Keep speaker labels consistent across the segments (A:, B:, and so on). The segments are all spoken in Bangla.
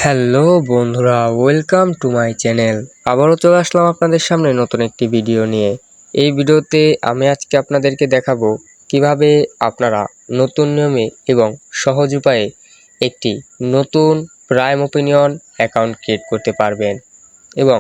A: হ্যালো বন্ধুরা, ওয়েলকাম টু মাই চ্যানেল। আবারও চলে আসলাম আপনাদের সামনে নতুন একটি ভিডিও নিয়ে। এই ভিডিওতে আমি আজকে আপনাদেরকে দেখাবো কিভাবে আপনারা নতুন নিয়মে এবং সহজ উপায়ে একটি নতুন প্রাইম ওপিনিয়ন অ্যাকাউন্ট ক্রিয়েট করতে পারবেন এবং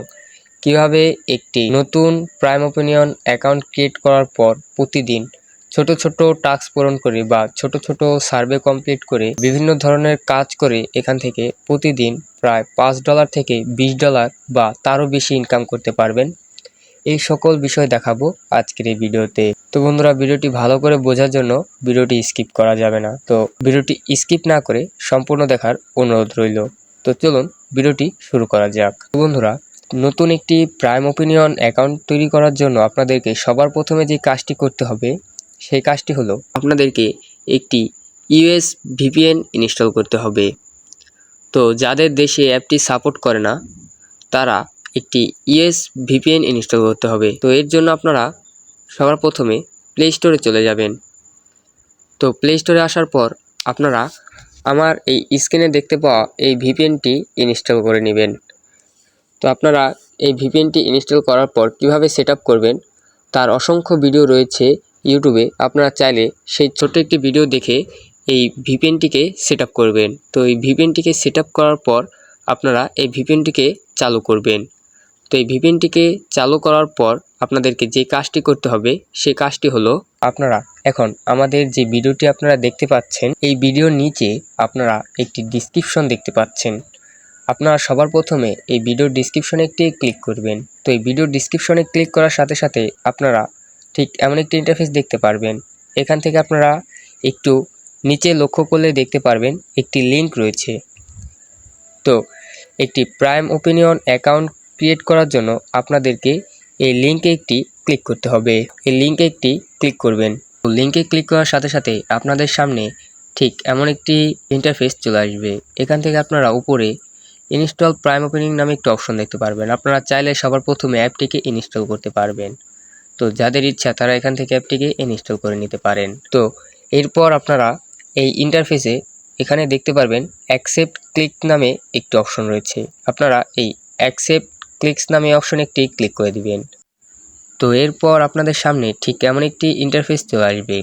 A: কিভাবে একটি নতুন প্রাইম ওপিনিয়ন অ্যাকাউন্ট ক্রিয়েট করার পর প্রতিদিন ছোট ছোট টাস্ক পূরণ করে বা ছোট ছোট সার্ভে কমপ্লিট করে বিভিন্ন ধরনের কাজ করে এখান থেকে প্রতিদিন প্রায় $5 থেকে $20 বা তারও বেশি ইনকাম করতে পারবেন। এই সকল বিষয় দেখাবো আজকের এই ভিডিওতে। তো বন্ধুরা, ভিডিওটি ভালো করে বোঝার জন্য ভিডিওটি স্কিপ করা যাবে না, তো ভিডিওটি স্কিপ না করে সম্পূর্ণ দেখার অনুরোধ রইল। তো চলুন ভিডিওটি শুরু করা যাক। তো বন্ধুরা, নতুন একটি প্রাইম ওপিনিয়ন অ্যাকাউন্ট তৈরি করার জন্য আপনাদেরকে সবার প্রথমে যে কাজটি করতে হবে সেই কাজটি হলো আপনাদেরকে একটি ইউএস ভিপিএন ইনস্টল করতে হবে। তো যাদের দেশে অ্যাপটি সাপোর্ট করে না তারা একটি ইউএস ভিপিএন ইনস্টল করতে হবে। তো এর জন্য আপনারা সবার প্রথমে প্লে স্টোরে চলে যাবেন। তো প্লে স্টোরে আসার পর আপনারা আমার এই স্ক্রিনে দেখতে পাওয়া এই ভিপিএনটি ইনস্টল করে নেবেন। তো আপনারা এই ভিপিএনটি ইনস্টল করার পর কিভাবে সেটআপ করবেন তার অসংখ্য ভিডিও রয়েছে ইউটিউবে। আপনারা চাইলে সেই ছোট্ট একটি ভিডিও দেখে এই ভিপিএনটিকে সেটআপ করবেন। তো এই ভিপিএনটিকে সেটআপ করার পর আপনারা এই ভিপিএনটিকে চালু করবেন। তো এই ভিপিএনটিকে চালু করার পর আপনাদেরকে যে কাজটি করতে হবে সেই কাজটি হলো, আপনারা এখন আমাদের যে ভিডিওটি আপনারা দেখতে পাচ্ছেন এই ভিডিওর নিচে আপনারা একটি ডেসক্রিপশন দেখতে পাচ্ছেন। আপনারা সবার প্রথমে এই ভিডিওর ডেসক্রিপশনে একটি ক্লিক করবেন। তো এই ভিডিওর ডেসক্রিপশনে ক্লিক করার সাথে সাথে আপনারা ঠিক এমন একটি ইন্টারফেস দেখতে পারবেন। এখান থেকে আপনারা একটু নিচে লক্ষ্য করলে দেখতে পারবেন একটি লিঙ্ক রয়েছে। তো একটি প্রাইম ওপিনিয়ন অ্যাকাউন্ট ক্রিয়েট করার জন্য আপনাদেরকে এই লিঙ্কে একটি ক্লিক করতে হবে। এই লিঙ্কে একটি ক্লিক করবেন। লিঙ্কে ক্লিক করার সাথে সাথে আপনাদের সামনে ঠিক এমন একটি ইন্টারফেস চলে আসবে। এখান থেকে আপনারা উপরে ইনস্টল প্রাইম ওপিনিয়ন নামে একটি অপশন দেখতে পারবেন। আপনারা চাইলে সবার প্রথমে অ্যাপটিকে ইনস্টল করতে পারবেন। তো যাদের ইচ্ছা তারা এখান থেকে অ্যাপটিকে ইনস্টল করে নিতে পারেন। তো এরপর আপনারা এই ইন্টারফেসে এখানে দেখতে পারবেন অ্যাকসেপ্ট ক্লিক নামে একটি অপশন রয়েছে। আপনারা এই অ্যাকসেপ্ট ক্লিকস নামে অপশনে একটি ক্লিক করে দিবেন। তো এরপর আপনাদের সামনে ঠিক এমন একটি ইন্টারফেস চলে আসবে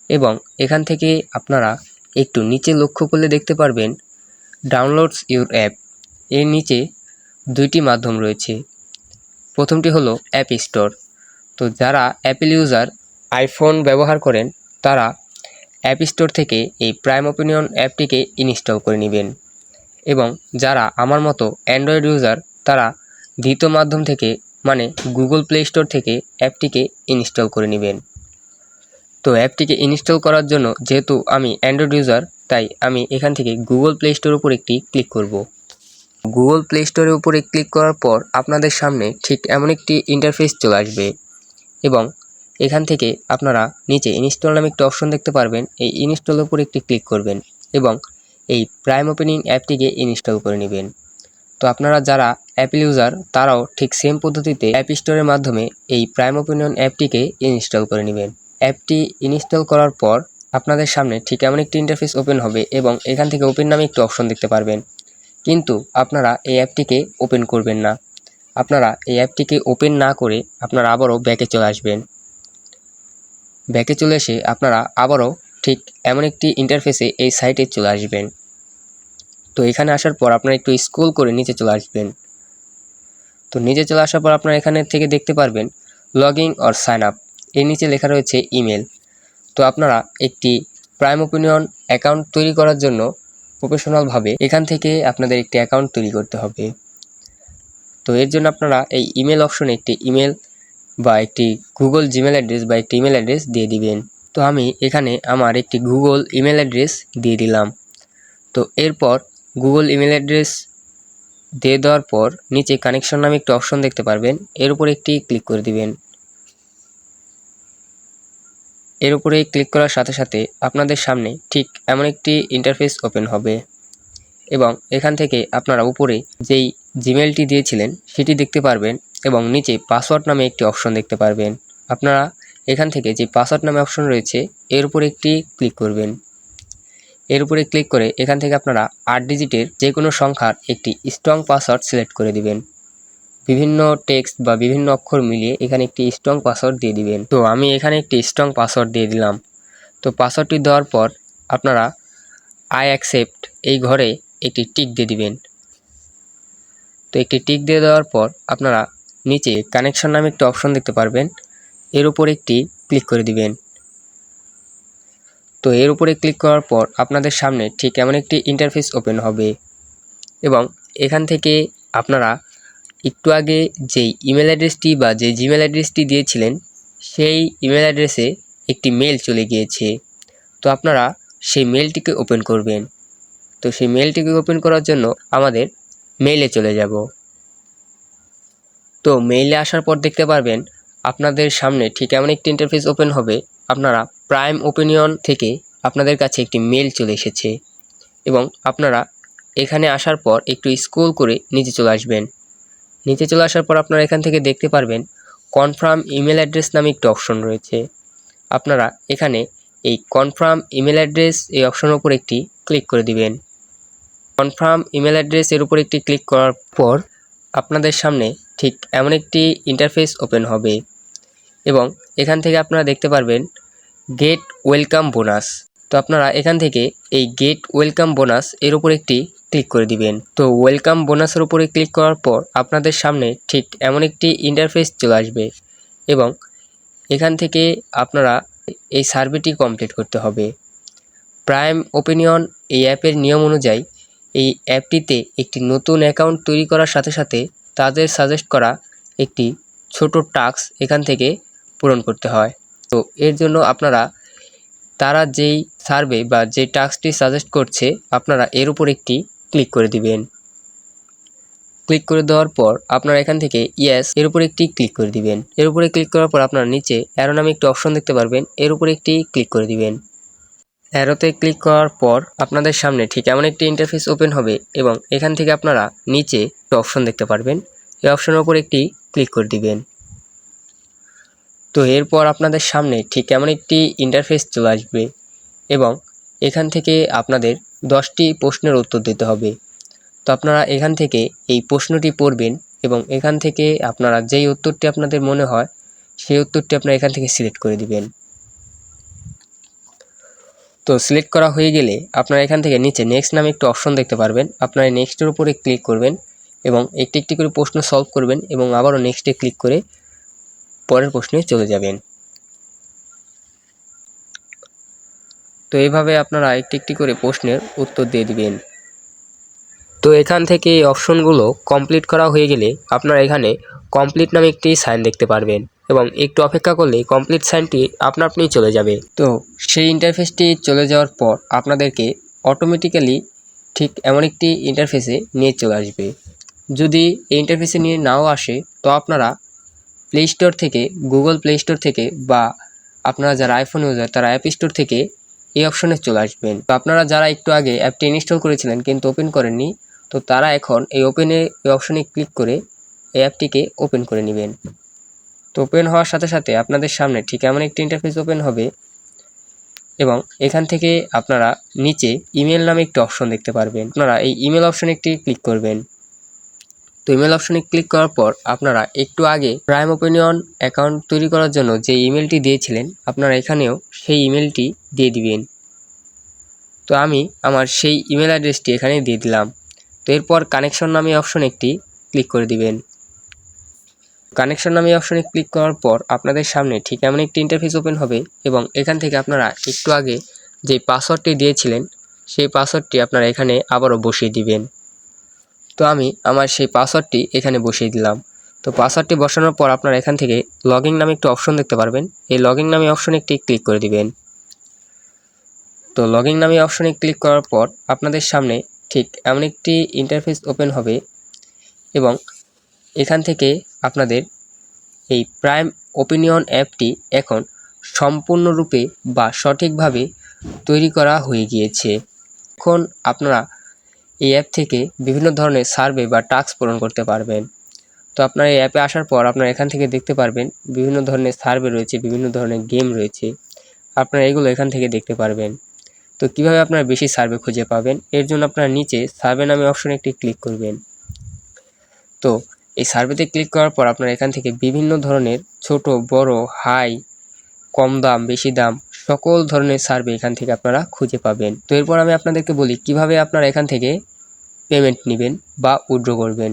A: এবং এখান থেকে আপনারা একটু নিচে লক্ষ্য করলে দেখতে পারবেন ডাউনলোডস ইউর অ্যাপ। এর নিচে দুইটি মাধ্যম রয়েছে। প্রথমটি হলো অ্যাপ স্টোর। তো যারা অ্যাপেল ইউজার আইফোন ব্যবহার করেন তারা অ্যাপ স্টোর থেকে এই প্রাইম ওপিনিয়ন অ্যাপটিকে ইনস্টল করে নেবেন এবং যারা আমার মতো অ্যান্ড্রয়েড ইউজার তারা দ্বিতীয় মাধ্যম থেকে মানে গুগল প্লে স্টোর থেকে অ্যাপটিকে ইনস্টল করে নেবেন। তো অ্যাপটিকে ইনস্টল করার জন্য যেহেতু আমি অ্যান্ড্রয়েড ইউজার তাই আমি এখান থেকে গুগল প্লে স্টোরের উপর একটি ক্লিক করব। গুগল প্লে স্টোরের উপরে ক্লিক করার পর আপনাদের সামনে ঠিক এমন একটি ইন্টারফেস চলে আসবে এবং এখান থেকে আপনারা নিচে ইনস্টল নামে একটি অপশন দেখতে পারবেন। এই ইনস্টলের উপর একটি ক্লিক করবেন এবং এই প্রাইম ওপিনিয়ন অ্যাপটিকে ইনস্টল করে নেবেন। তো আপনারা যারা অ্যাপেল ইউজার তারাও ঠিক সেম পদ্ধতিতে অ্যাপ স্টোরের মাধ্যমে এই প্রাইম ওপিনিয়ন অ্যাপটিকে ইনস্টল করে নেবেন। অ্যাপটি ইনস্টল করার পর আপনাদের সামনে ঠিক এমন একটি ইন্টারফেস ওপেন হবে এবং এখান থেকে ওপেন নামে একটি অপশন দেখতে পারবেন। কিন্তু আপনারা এই অ্যাপটিকে ওপেন করবেন না। আপনারা এই অ্যাপটিকে ওপেন না করে আপনারা আবারও ব্যাকে চলে আসবেন। ব্যাকে চলে এসে আপনারা আবারও ঠিক এমন একটি ইন্টারফেসে এই সাইটে চলে আসবেন। তো এখানে আসার পর আপনারা একটু স্ক্রল করে নিচে চলে আসবেন। তো নিচে চলে আসার পর আপনারা এখানে থেকে দেখতে পারবেন log in or sign up. এর নিচে লেখা রয়েছে ইমেল। তো আপনারা একটি প্রাইম ওপিনিয়ন অ্যাকাউন্ট তৈরি করার জন্য প্রফেশনালভাবে এখান থেকে আপনাদের একটি অ্যাকাউন্ট তৈরি করতে হবে। তো এর জন্য আপনারা এই ইমেল অপশনে একটি ইমেল বা একটি গুগল জিমেল অ্যাড্রেস বা একটি ইমেল অ্যাড্রেস দিয়ে দিবেন। তো আমি এখানে আমার একটি গুগল ইমেল অ্যাড্রেস দিয়ে দিলাম। তো এরপর গুগল ইমেল অ্যাড্রেস দিয়ে দেওয়ার পর নিচে কানেকশন নামে একটি অপশন দেখতে পারবেন। এর উপরে একটি ক্লিক করে দিবেন। এর উপরে ক্লিক করার সাথে সাথে আপনাদের সামনে ঠিক এমন একটি ইন্টারফেস ওপেন হবে এবং এখান থেকে আপনারা উপরে যেই জিমেলটি দিয়েছিলেন সেটি দেখতে পারবেন এবং নিচে পাসওয়ার্ড নামে একটি অপশন দেখতে পারবেন। আপনারা এখান থেকে যে পাসওয়ার্ড নামে অপশন রয়েছে এর উপরে একটি ক্লিক করবেন। এর উপরে ক্লিক করে এখান থেকে আপনারা 8 ডিজিটের যে কোনো সংখ্যার একটি স্ট্রং পাসওয়ার্ড সিলেক্ট করে দিবেন। বিভিন্ন টেক্সট বা বিভিন্ন অক্ষর মিলিয়ে এখানে একটি স্ট্রং পাসওয়ার্ড দিয়ে দিবেন। তো আমি এখানে একটি স্ট্রং পাসওয়ার্ড দিয়ে দিলাম। তো পাসওয়ার্ডটি দেওয়ার পর আপনারা আই অ্যাকসেপ্ট এই ঘরে একটি টিক দিয়ে দিবেন। তো একটি টিক দিয়ে দেওয়ার পর আপনারা নিচে কানেকশন নামে একটি অপশন দেখতে পারবেন, এর উপর একটি ক্লিক করে দিবেন। তো এর উপরে ক্লিক করার পর আপনাদের সামনে ঠিক এমন একটি ইন্টারফেস ওপেন হবে এবং এখান থেকে আপনারা একটু আগে যেই ইমেল অ্যাড্রেসটি বা যে জিমেল অ্যাড্রেসটি দিয়েছিলেন সেই ইমেল অ্যাড্রেসে একটি মেল চলে গিয়েছে। তো আপনারা সেই মেলটিকে ওপেন করবেন। তো সেই মেলটিকে ওপেন করার জন্য আমাদের মেইলে চলে যাব। তো মেইলে আসার পর দেখতে পারবেন আপনাদের সামনে ঠিক এমন একটি ইন্টারফেস ওপেন হবে। আপনারা প্রাইম ওপিনিয়ন থেকে আপনাদের কাছে একটি মেল চলে এসেছে এবং আপনারা এখানে আসার পর একটু স্ক্রল করে নিচে চলে আসবেন। নিচে চলে আসার পর আপনারা এখান থেকে দেখতে পারবেন কনফার্ম ইমেল অ্যাড্রেস নামে একটি অপশন রয়েছে। আপনারা এখানে এই কনফার্ম ইমেল অ্যাড্রেস এই অপশনের উপর একটি ক্লিক করে দিবেন। কনফার্ম ইমেল অ্যাড্রেস এর উপর একটি ক্লিক করার পর আপনাদের সামনে ঠিক এমন একটি ইন্টারফেস ওপেন হবে এবং এখান থেকে আপনারা দেখতে পারবেন গেট ওয়েলকাম বোনাস। তো আপনারা এখান থেকে এই গেট ওয়েলকাম বোনাস এর উপর একটি ক্লিক করে দিবেন। তো ওয়েলকাম বোনাসের উপরে ক্লিক করার পর আপনাদের সামনে ঠিক এমন একটি ইন্টারফেস চলে আসবে এবং এখান থেকে আপনারা এই সার্ভেটি কমপ্লিট করতে হবে। প্রাইম ওপিনিয়ন এই অ্যাপের নিয়ম অনুযায়ী এই অ্যাপটিতে একটি নতুন অ্যাকাউন্ট তৈরি করার সাথে সাথে তাদের সাজেস্ট করা একটি ছোট টাস্ক এখান থেকে পূরণ করতে হয়। তো এর জন্য আপনারা তারা যেই সার্ভে বা যে টাস্কটি সাজেস্ট করছে আপনারা এর উপর একটি ক্লিক করে দিবেন। ক্লিক করে দেওয়ার পর আপনারা এখান থেকে ইয়েস এর উপর একটি ক্লিক করে দিবেন। এর উপরে ক্লিক করার পর আপনারা নিচে অ্যারো নামে একটি অপশন দেখতে পারবেন, এর উপরে একটি ক্লিক করে দিবেন। অ্যারোতে ক্লিক করার পর আপনাদের সামনে ঠিক এমন একটি ইন্টারফেস ওপেন হবে এবং এখান থেকে আপনারা নিচে একটা অপশন দেখতে পারবেন, এই অপশনের উপর একটি ক্লিক করে দিবেন। তো এরপর আপনাদের সামনে ঠিক এমন একটি ইন্টারফেস চলে আসবে এবং এখান থেকে আপনাদের 10টি প্রশ্নের উত্তর দিতে হবে। তো আপনারা এখান থেকে এই প্রশ্নটি পড়বেন এবং এখান থেকে আপনারা যেই উত্তরটি আপনাদের মনে হয় সেই উত্তরটি আপনারা এখান থেকে সিলেক্ট করে দিবেন। তো সিলেক্ট করা হয়ে গেলে আপনারা এখান থেকে নিচে নেক্সট নামে একটি অপশন দেখতে পারবেন, আপনারা নেক্সটের উপরে ক্লিক করবেন এবং একটি একটি করে প্রশ্ন সলভ করবেন এবং আবারও নেক্সটে ক্লিক করে পরের প্রশ্নে চলে যাবেন। তো এইভাবে আপনারা একটি একটি করে প্রশ্নের উত্তর দিয়ে দিবেন। তো এখান থেকে এই অপশনগুলো কমপ্লিট করা হয়ে গেলে আপনারা এখানে কমপ্লিট নামে একটি সাইন দেখতে পারবেন এবং একটু অপেক্ষা করলে কমপ্লিট সাইনটি আপনা আপনিই চলে যাবে। তো সেই ইন্টারফেসটি চলে যাওয়ার পর আপনাদেরকে অটোমেটিক্যালি ঠিক এমন একটি ইন্টারফেসে নিয়ে চলে আসবে। যদি এই ইন্টারফেসে নিয়ে নাও আসে তো আপনারা প্লে স্টোর থেকে, গুগল প্লে স্টোর থেকে বা আপনারা যারা আইফোন ইউজার তারা অ্যাপ স্টোর থেকে এই অপশনে চলে আসবেন। তো আপনারা যারা একটু আগে অ্যাপটি ইনস্টল করেছিলেন কিন্তু ওপেন করেননি, তো তারা এখন এই এই অপশনে ক্লিক করে এই অ্যাপটিকে ওপেন করে নেবেন। তো ওপেন হওয়ার সাথে সাথে আপনাদের সামনে ঠিক এমন একটি ইন্টারফেস ওপেন হবে এবং এখান থেকে আপনারা নিচে ইমেল নামে একটি অপশন দেখতে পারবেন, আপনারা এই ইমেল অপশনে একটি ক্লিক করবেন। তো ইমেল অপশনে ক্লিক করার পর আপনারা একটু আগে প্রাইম ওপিনিয়ন অ্যাকাউন্ট তৈরি করার জন্য যে ইমেলটি দিয়েছিলেন আপনারা এখানেও সেই ইমেলটি দিয়ে দিবেন। তো আমি আমার সেই ইমেল অ্যাড্রেসটি এখানে দিয়ে দিলাম। তো এরপর কানেকশন নামে অপশন একটি ক্লিক করে দিবেন। কানেকশন নামে অপশনে ক্লিক করার পর আপনাদের সামনে ঠিক এমন একটি ইন্টারফেস ওপেন হবে এবং এখান থেকে আপনারা একটু আগে যে পাসওয়ার্ডটি দিয়েছিলেন সেই পাসওয়ার্ডটি আপনারা এখানে আবারও বসিয়ে দিবেন। তো আমি আমার সেই পাসওয়ার্ডটি এখানে বসিয়ে দিলাম। তো পাসওয়ার্ডটি বসানোর পর আপনারা এখান থেকে লগইন নামে একটি অপশন দেখতে পারবেন, এই লগইন নামে অপশনে একটি ক্লিক করে দিবেন। তো লগইন নামে অপশনে ক্লিক করার পর আপনাদের সামনে ঠিক এমন একটি ইন্টারফেস ওপেন হবে এবং এখান থেকে আপনাদের এই প্রাইম ওপিনিয়ন অ্যাপটি এখন সম্পূর্ণরূপে বা সঠিকভাবে তৈরি করা হয়ে গিয়েছে। এখন আপনারা এই অ্যাপ থেকে বিভিন্ন ধরনের সার্ভে বা টাস্ক পূরণ করতে পারবেন। তো আপনারা এই অ্যাপে আসার পর আপনারা এখান থেকে দেখতে পারবেন বিভিন্ন ধরনের সার্ভে রয়েছে, বিভিন্ন ধরনের গেম রয়েছে, আপনারা এগুলো এখান থেকে দেখতে পারবেন। তো কিভাবে আপনারা বেশি সার্ভে খুঁজে পাবেন, এর জন্য আপনারা নিচে সার্ভে নামে অপশনে একটি ক্লিক করবেন। তো এই সার্ভেতে ক্লিক করার পর আপনারা এখান থেকে বিভিন্ন ধরনের ছোট বড় হাই কম দাম বেশি দাম সকল ধরনের সার্ভে এখান থেকে আপনারা খুঁজে পাবেন। তো এরপর আমি আপনাদেরকে বলি কিভাবে আপনারা এখান থেকে পেমেন্ট নেবেন বা উইথড্র করবেন।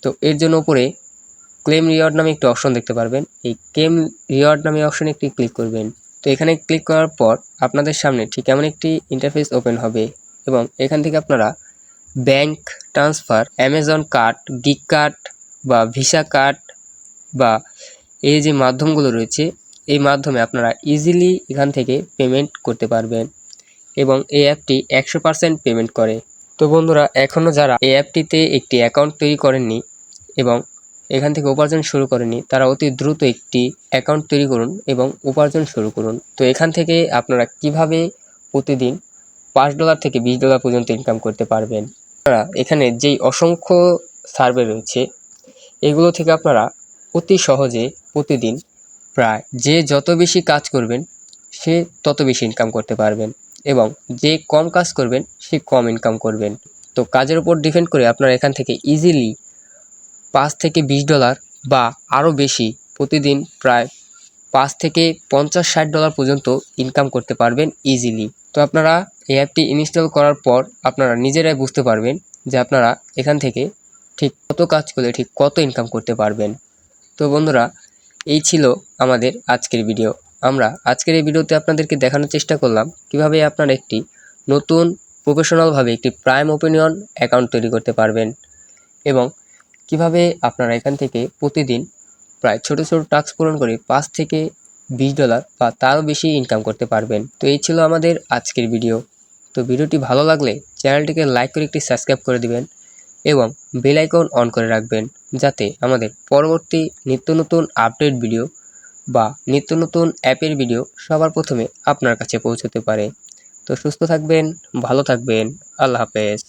A: তো এর জন্য উপরে ক্লেম রিওয়ার্ড নামে একটি অপশন দেখতে পারবেন। এই ক্লেম রিওয়ার্ড নামে অপশনে একটি ক্লিক করবেন। তো এখানে ক্লিক করার পর আপনাদের সামনে ঠিক এমন একটি ইন্টারফেস ওপেন হবে এবং এখান থেকে আপনারা bank transfer, Amazon card, gig card বা ভিসা কার্ড বা এই যে মাধ্যমগুলো রয়েছে এই মাধ্যমে আপনারা ইজিলি এখান থেকে পেমেন্ট করতে পারবেন এবং এই অ্যাপটি 100% পেমেন্ট করে। তো বন্ধুরা, এখনও যারা এই অ্যাপটিতে একটি অ্যাকাউন্ট তৈরি করেননি এবং এখান থেকে উপার্জন শুরু করেনি তারা অতি দ্রুত একটি অ্যাকাউন্ট তৈরি করুন এবং উপার্জন শুরু করুন। তো এখান থেকে আপনারা কিভাবে প্রতিদিন $5 থেকে $20 পর্যন্ত ইনকাম করতে পারবেন। আপনারা এখানে যেই অসংখ্য সার্ভে রয়েছে এগুলো থেকে আপনারা অতি সহজে প্রতিদিন প্রায় যে যত বেশি কাজ করবেন সে তত বেশি ইনকাম করতে পারবেন এবং যে কম কাজ করবেন সে কম ইনকাম করবেন। তো কাজের উপর ডিপেন্ড করে আপনারা এখান থেকে ইজিলি $5 থেকে $20 বা আরও বেশি প্রতিদিন প্রায় $5 থেকে $50-60 পর্যন্ত ইনকাম করতে পারবেন ইজিলি। তো আপনারা এই অ্যাপটি ইনস্টল করার পর আপনারা নিজেরাই বুঝতে পারবেন যে আপনারা এখান থেকে ঠিক কত কাজ করলে ঠিক কত ইনকাম করতে পারবেন। তো বন্ধুরা, এই ছিল আমাদের আজকের ভিডিও। আমরা আজকের এই ভিডিওতে আপনাদেরকে দেখানোর চেষ্টা করলাম কিভাবে আপনারা একটি নতুন প্রফেশনালভাবে একটি প্রাইম ওপিনিয়ন অ্যাকাউন্ট তৈরি করতে পারবেন এবং কিভাবে আপনারা এখান থেকে প্রতিদিন প্রায় ছোট ছোট টাস্ক পূরণ করে $5 থেকে $20 বা তারও বেশি ইনকাম করতে পারবেন। তো এই ছিল আমাদের আজকের ভিডিও। তো ভিডিওটি ভালো লাগলে চ্যানেলটিকে লাইক করে একটি সাবস্ক্রাইব করে দিবেন এবং বেল আইকন অন করে রাখবেন যাতে আমাদের পরবর্তী নিত্য নতুন আপডেট ভিডিও বা নিত্য নতুন অ্যাপের ভিডিও সবার প্রথমে আপনার কাছে পৌঁছতে পারে। তো সুস্থ থাকবেন, ভালো থাকবেন, আল্লাহ হাফেজ।